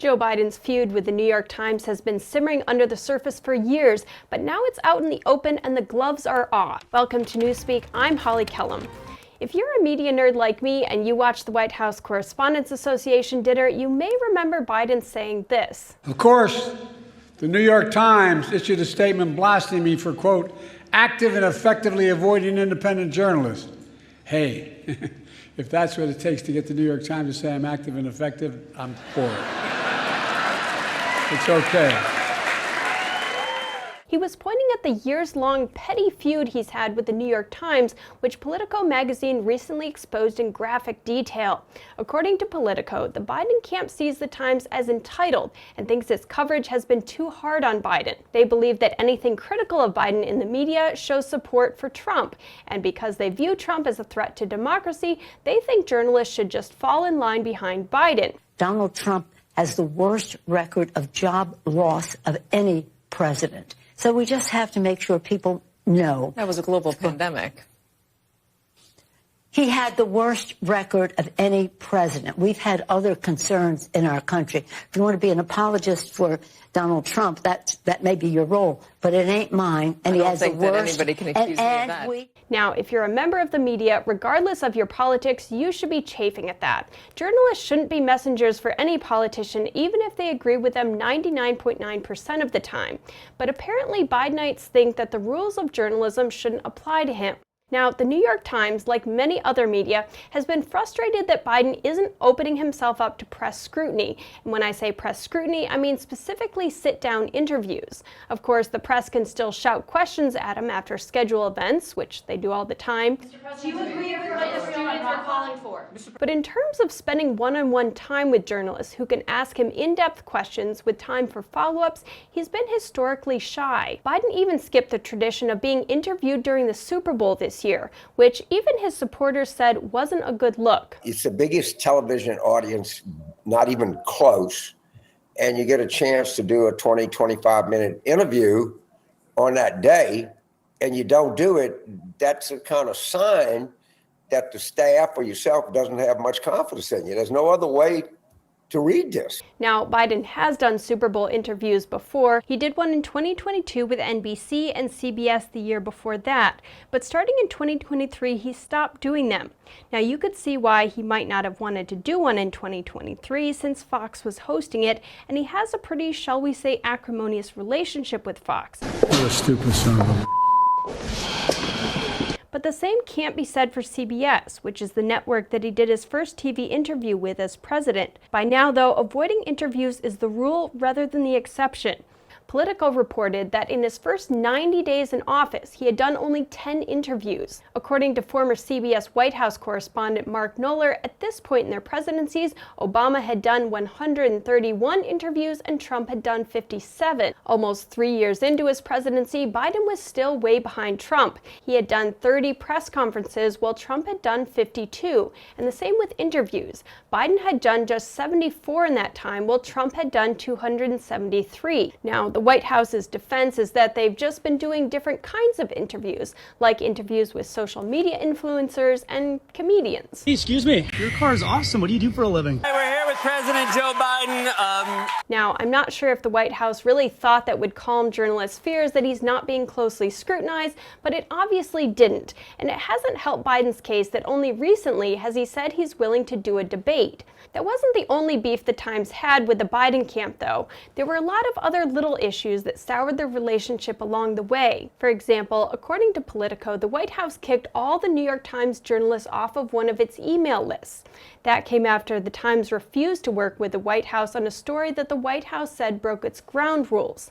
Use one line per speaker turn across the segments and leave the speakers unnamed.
Joe Biden's feud with the New York Times has been simmering under the surface for years, but now it's out in the open and the gloves are off. Welcome to Newspeak, I'm Holly Kellum. If you're a media nerd like me and you watched the White House Correspondents Association dinner, you may remember Biden saying this.
Of course, the New York Times issued a statement blasting me for, quote, active and effectively avoiding independent journalists. Hey, if that's what it takes to get the New York Times to say I'm active and effective, I'm for it. It's okay.
He was pointing at the years-long petty feud he's had with the New York Times, which Politico magazine recently exposed in graphic detail. According to Politico, the Biden camp sees the Times as entitled and thinks its coverage has been too hard on Biden. They believe that anything critical of Biden in the media shows support for Trump, and because they view Trump as a threat to democracy, they think journalists should just fall in line behind Biden.
Donald Trump has the worst record of job loss of any president. So we just have to make sure people know.
That was a global pandemic.
He had the worst record of any president. We've had other concerns in our country. If you want to be an apologist for Donald Trump, that may be your role, but it ain't mine. And he has the worst.
I don't think that anybody can accuse me of that.
Now, if you're a member of the media, regardless of your politics, you should be chafing at that. Journalists shouldn't be messengers for any politician, even if they agree with them 99.9% of the time. But apparently, Bidenites think that the rules of journalism shouldn't apply to him. Now, the New York Times, like many other media, has been frustrated that Biden isn't opening himself up to press scrutiny. And when I say press scrutiny, I mean specifically sit-down interviews. Of course, the press can still shout questions at him after scheduled events, which they do all the time.
Do you agree with what the students are calling for?
But in terms of spending one-on-one time with journalists who can ask him in-depth questions with time for follow-ups, he's been historically shy. Biden even skipped the tradition of being interviewed during the Super Bowl this year, which even his supporters said wasn't a good look.
It's the biggest television audience, not even close, and you get a chance to do a 20, 25-minute interview on that day, and you don't do it, that's a kind of sign that the staff or yourself doesn't have much confidence in you. There's no other way to read this.
Now, Biden has done Super Bowl interviews before. He did one in 2022 with NBC and CBS the year before that. But starting in 2023, he stopped doing them. Now, you could see why he might not have wanted to do one in 2023 since Fox was hosting it, and he has a pretty, shall we say, acrimonious relationship with Fox.
You're a stupid son of a...
But the same can't be said for CBS, which is the network that he did his first TV interview with as president. By now, though, avoiding interviews is the rule rather than the exception. Politico reported that in his first 90 days in office, he had done only 10 interviews. According to former CBS White House correspondent Mark Knoller, at this point in their presidencies, Obama had done 131 interviews and Trump had done 57. Almost 3 years into his presidency, Biden was still way behind Trump. He had done 30 press conferences while Trump had done 52. And the same with interviews. Biden had done just 74 in that time while Trump had done 273. Now, the White House's defense is that they've just been doing different kinds of interviews, like interviews with social media influencers and comedians.
Hey, excuse me, your car is awesome. What do you do for a living?
Hey, we're here with President Joe Biden.
Now, I'm not sure if the White House really thought that would calm journalists' fears that he's not being closely scrutinized, but it obviously didn't. And it hasn't helped Biden's case that only recently has he said he's willing to do a debate. That wasn't the only beef the Times had with the Biden camp, though. There were a lot of other little issues that soured their relationship along the way. For example, according to Politico, the White House kicked all the New York Times journalists off of one of its email lists. That came after the Times refused to work with the White House on a story that the White House said broke its ground rules.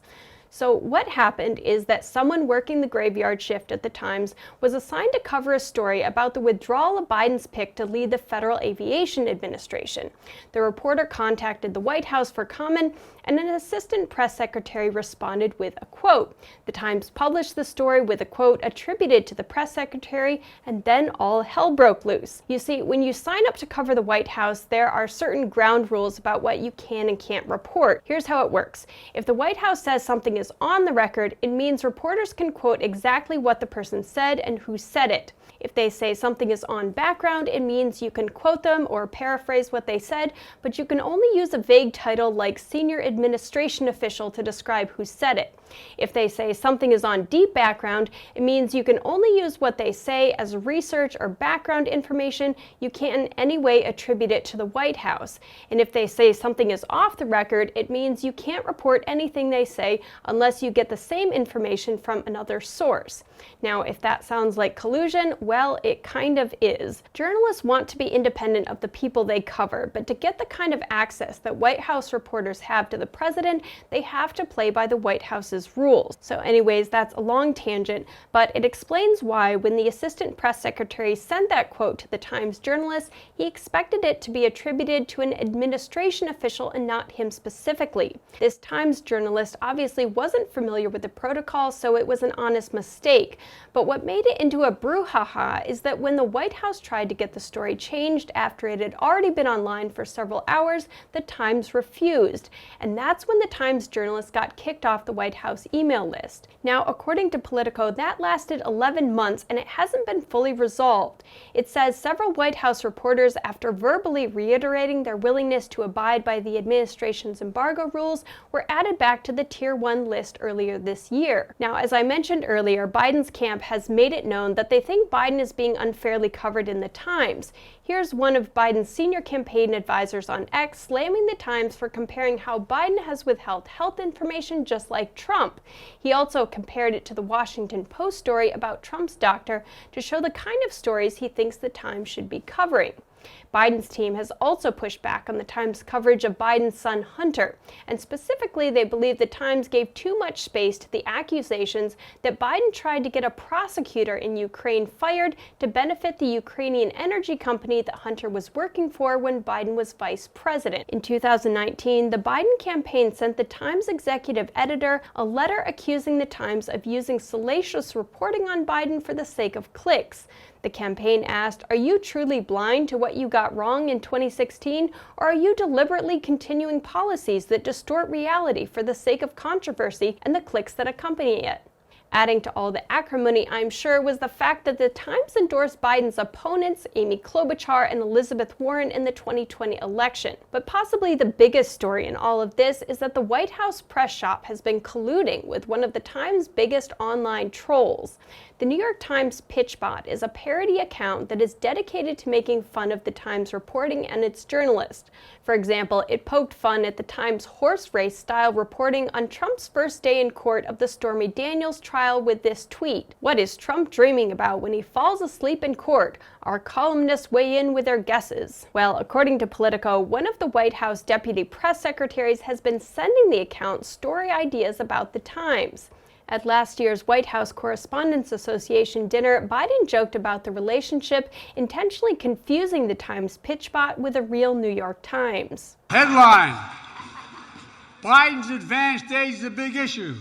So what happened is that someone working the graveyard shift at the Times was assigned to cover a story about the withdrawal of Biden's pick to lead the Federal Aviation Administration. The reporter contacted the White House for comment, and an assistant press secretary responded with a quote. The Times published the story with a quote attributed to the press secretary, and then all hell broke loose. You see, when you sign up to cover the White House, there are certain ground rules about what you can and can't report. Here's how it works. If the White House says something is is on the record, it means reporters can quote exactly what the person said and who said it. If they say something is on background, it means you can quote them or paraphrase what they said, but you can only use a vague title like senior administration official to describe who said it. If they say something is on deep background, it means you can only use what they say as research or background information. You can't in any way attribute it to the White House. And if they say something is off the record, it means you can't report anything they say unless you get the same information from another source. Now, if that sounds like collusion, well, it kind of is. Journalists want to be independent of the people they cover, but to get the kind of access that White House reporters have to the president, they have to play by the White House's rules. So anyways, that's a long tangent, but it explains why when the assistant press secretary sent that quote to the Times journalist, he expected it to be attributed to an administration official and not him specifically. This Times journalist obviously wasn't familiar with the protocol, so it was an honest mistake. But what made it into a brouhaha is that when the White House tried to get the story changed after it had already been online for several hours, the Times refused. And that's when the Times journalist got kicked off the White House email list. Now, according to Politico, that lasted 11 months and it hasn't been fully resolved. It says several White House reporters, after verbally reiterating their willingness to abide by the administration's embargo rules, were added back to the Tier 1 list earlier this year. Now, as I mentioned earlier, Biden's camp has made it known that they think Biden is being unfairly covered in the Times. Here's one of Biden's senior campaign advisors on X slamming the Times for comparing how Biden has withheld health information just like Trump. He also compared it to the Washington Post story about Trump's doctor to show the kind of stories he thinks the Times should be covering. Biden's team has also pushed back on the Times' coverage of Biden's son Hunter, and specifically they believe the Times gave too much space to the accusations that Biden tried to get a prosecutor in Ukraine fired to benefit the Ukrainian energy company that Hunter was working for when Biden was vice president. In 2019, the Biden campaign sent the Times executive editor a letter accusing the Times of using salacious reporting on Biden for the sake of clicks. The campaign asked, "Are you truly blind to what you got wrong in 2016, or are you deliberately continuing policies that distort reality for the sake of controversy and the clicks that accompany it?" Adding to all the acrimony, I'm sure, was the fact that the Times endorsed Biden's opponents, Amy Klobuchar and Elizabeth Warren, in the 2020 election. But possibly the biggest story in all of this is that the White House press shop has been colluding with one of the Times' biggest online trolls. The New York Times PitchBot is a parody account that is dedicated to making fun of the Times reporting and its journalists. For example, it poked fun at the Times horse race style reporting on Trump's first day in court of the Stormy Daniels trial with this tweet: "What is Trump dreaming about when he falls asleep in court? Our columnists weigh in with their guesses." Well, according to Politico, one of the White House deputy press secretaries has been sending the account story ideas about the Times. At last year's White House Correspondents Association dinner, Biden joked about the relationship, intentionally confusing the Times PitchBot with a real New York Times.
Headline: Biden's advanced age is a big issue.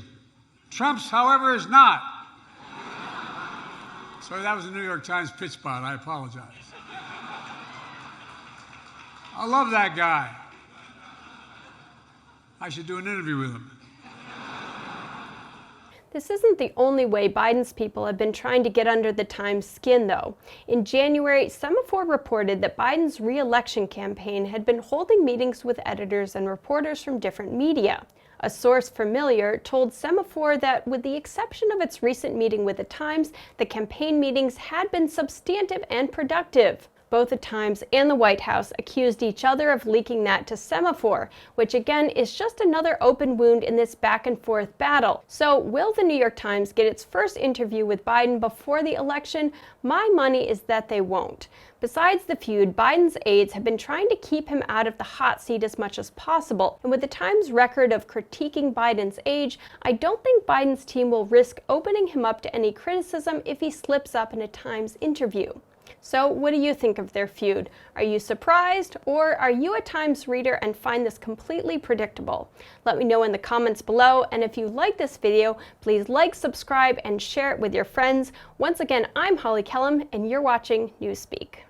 Trump's, however, is not. Sorry, that was the New York Times PitchBot. I apologize. I love that guy. I should do an interview with him.
This isn't the only way Biden's people have been trying to get under the Times' skin, though. In January, Semaphore reported that Biden's re-election campaign had been holding meetings with editors and reporters from different media. A source familiar told Semaphore that, with the exception of its recent meeting with the Times, the campaign meetings had been substantive and productive. Both the Times and the White House accused each other of leaking that to Semaphore, which again is just another open wound in this back and forth battle. So will the New York Times get its first interview with Biden before the election? My money is that they won't. Besides the feud, Biden's aides have been trying to keep him out of the hot seat as much as possible. And with the Times' record of critiquing Biden's age, I don't think Biden's team will risk opening him up to any criticism if he slips up in a Times interview. So what do you think of their feud? Are you surprised, or are you a Times reader and find this completely predictable? Let me know in the comments below, and if you like this video, please like, subscribe, and share it with your friends. Once again, I'm Holly Kellum, and you're watching Newspeak.